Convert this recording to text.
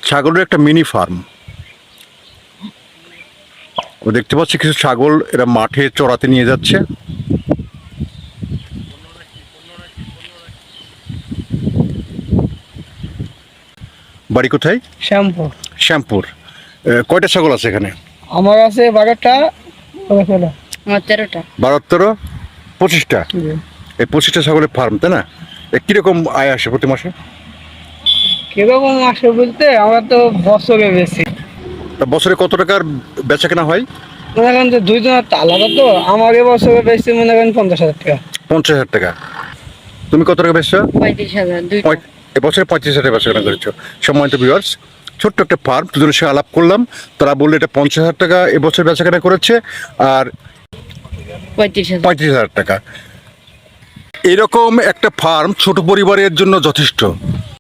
ছাগলের একটা mini farm. ও দেখতে পাচ্ছি কিছু ছাগল এরা মাঠে চড়াতে নিয়ে যাচ্ছে। বাড়ি কোথায়? শ্যাম্পু। শ্যামপুর। কয়টা ছাগল আছে এখানে? আমার আছে 12টা। আমার 13টা। 12, 25টা। এই 25টা ছাগলের ফার্ম, তাই না? কিরকম আয় আসে প্রতি মাসে? কিরকম আসে বলতে আমরা তো বছরে বেশি তা বছরে কত টাকার বেচা কেনা হয়? মনে করেন যে দুইজনের তো আলাদা, তো আমার এবছরে বেশি মনে করেন 50,000 টাকা। 50,000 টাকা। তুমি কত টাকা বেচছো? 35,000 দুইটা। এবছরে 35,000 টাকা বেচা কেনা করেছো। সম্মানিত ভিউয়ার্স, ছোট্ট একটা ফার্ম, দুজনের সঙ্গে আলাপ করলাম। তারা বললো এটা 50,000 টাকা এবছর বেচা কেনা করেছে, আর 35,000। 35,000 টাকা। এরকম একটা ফার্ম ছোট পরিবারের জন্য যথেষ্ট।